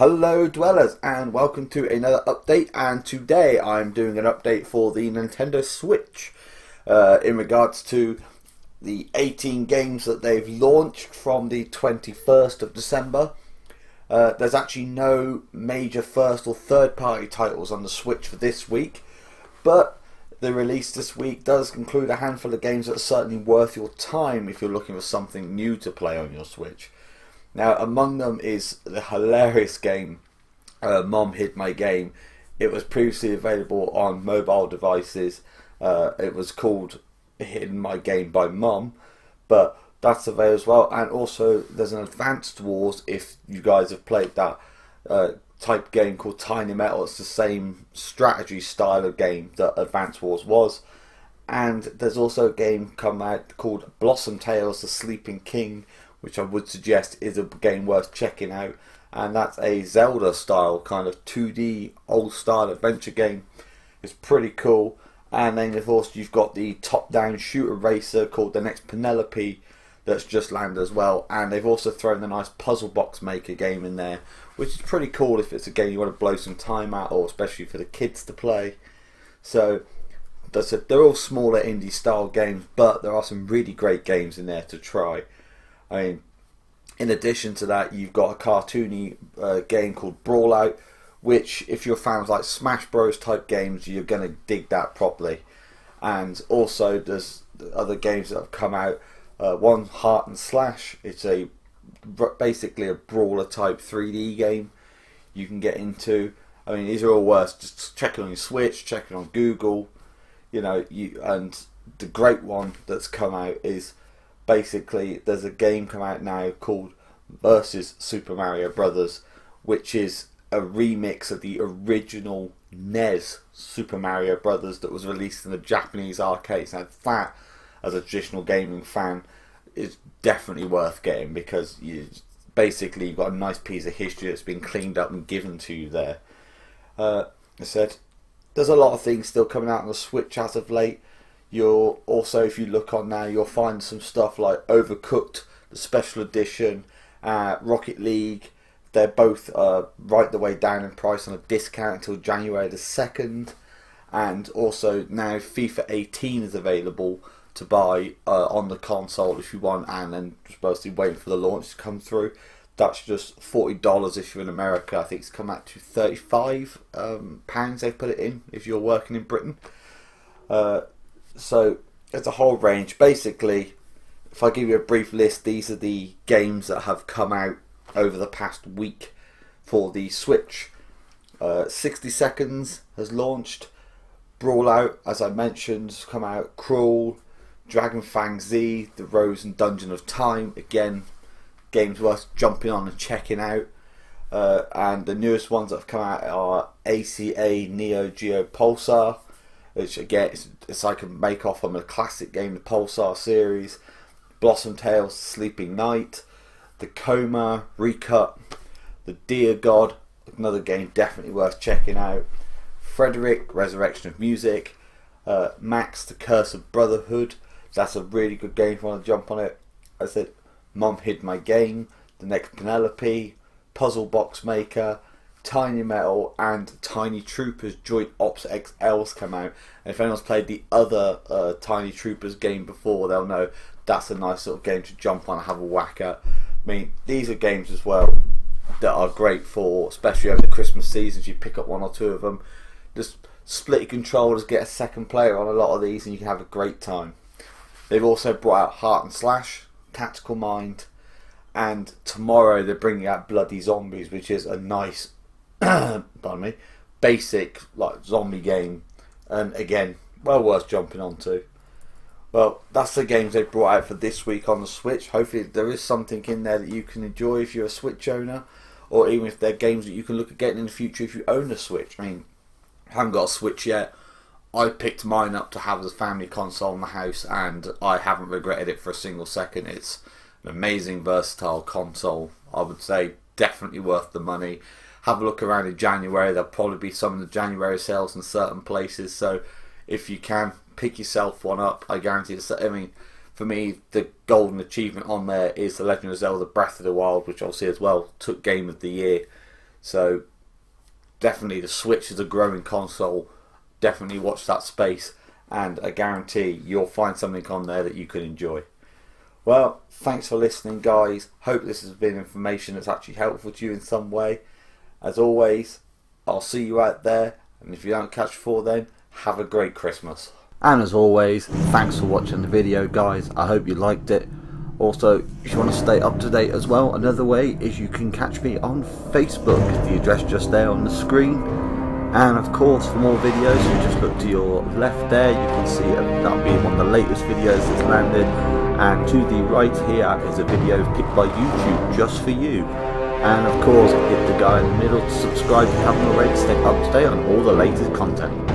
Hello dwellers and welcome to another update, and today I'm doing an update for the Nintendo Switch in regards to the 18 games that they've launched from the 21st of December. There's actually no major first or third party titles on the Switch for this week, but the release this week does include a handful of games that are certainly worth your time if you're looking for something new to play on your Switch. Now, among them is the hilarious game, Mom Hid My Game. It was previously available on mobile devices. It was called Hidden My Game by Mom, but that's available as well. And also, there's an Advanced Wars, if you guys have played that type game called Tiny Metal. It's the same strategy style of game that Advanced Wars was. And there's also a game come out called Blossom Tales: The Sleeping King, which I would suggest is a game worth checking out, and that's a Zelda style kind of 2D old style adventure game. It's pretty cool. And then of course you've got the top down shooter racer called The Next Penelope that's just landed as well, and they've also thrown a nice puzzle box maker game in there, which is pretty cool if it's a game you want to blow some time at, or especially for the kids to play. So they're all smaller indie style games, but there are some really great games in there to try. I mean, in addition to that, you've got a cartoony game called Brawl Out, which, if you're a fan of like Smash Bros type games, you're going to dig that properly. And also, there's other games that have come out. One, Heart and Slash. It's basically a brawler type 3D game you can get into. I mean, these are all worth just checking on your Switch, checking on Google. And the great one that's come out is, basically, there's a game come out now called Versus Super Mario Brothers, which is a remix of the original NES Super Mario Brothers that was released in the Japanese arcades. Now that, as a traditional gaming fan, is definitely worth getting, because you've got a nice piece of history that's been cleaned up and given to you there. I said, there's a lot of things still coming out on the Switch as of late. You'll also, if you look on now, you'll find some stuff like Overcooked, the special edition, Rocket League. They're both right the way down in price on a discount until January the 2nd. And also now FIFA 18 is available to buy on the console if you want, and then supposed to be waiting for the launch to come through. That's just $40 if you're in America. I think it's come out to £35 they've put it in if you're working in Britain. So it's a whole range. Basically, if I give you a brief list, these are the games that have come out over the past week for the Switch. 60 Seconds has launched. Brawl Out, as I mentioned, has come out. Crawl, Dragon Fang Z, The Rose and Dungeon of Time. Again, games worth jumping on and checking out. And the newest ones that have come out are ACA Neo Geo Pulsar, which again, it's like a make-off from a classic game, the Pulsar series. Blossom Tales: Sleeping Night, The Coma Recut, The Dear God, another game definitely worth checking out. Frederick: Resurrection of Music, Max: The Curse of Brotherhood. That's a really good game if you want to jump on it. I said, Mom Hid My Game, The Next Penelope, Puzzle Box Maker, Tiny Metal, and Tiny Troopers Joint Ops XL's come out. And if anyone's played the other Tiny Troopers game before, they'll know that's a nice sort of game to jump on and have a whack at. I mean, these are games as well that are great for, especially over the Christmas season, if you pick up one or two of them. Just split your controllers, get a second player on a lot of these, and you can have a great time. They've also brought out Heart and Slash, Tactical Mind, and tomorrow they're bringing out Bloody Zombies, which is a nice basic like zombie game, and again, well worth jumping onto. Well, that's the games they brought out for this week on the Switch. Hopefully there is something in there that you can enjoy if you're a Switch owner, or even if they're games that you can look at getting in the future if you own a Switch. I mean, I haven't got a Switch yet. I picked mine up to have as a family console in the house, and I haven't regretted it for a single second. It's an amazing, versatile console. I would say definitely worth the money. Have a look around in January. There'll probably be some of the January sales in certain places. So if you can, pick yourself one up. I guarantee it. I mean, for me, the golden achievement on there is The Legend of Zelda Breath of the Wild, which obviously as well took Game of the Year. So definitely the Switch is a growing console. Definitely watch that space, and I guarantee you'll find something on there that you can enjoy. Well, thanks for listening, guys. Hope this has been information that's actually helpful to you in some way. As always, I'll see you out there, and if you don't catch before then, have a great Christmas. And as always, thanks for watching the video, guys. I hope you liked it. Also, if you want to stay up to date as well, another way is you can catch me on Facebook. The address just there on the screen. And of course, for more videos, you just look to your left there. You can see that'll be one of the latest videos that's landed. And to the right here is a video picked by YouTube just for you. And of course, hit the guy in the middle to subscribe if you haven't already to stay up to date on all the latest content.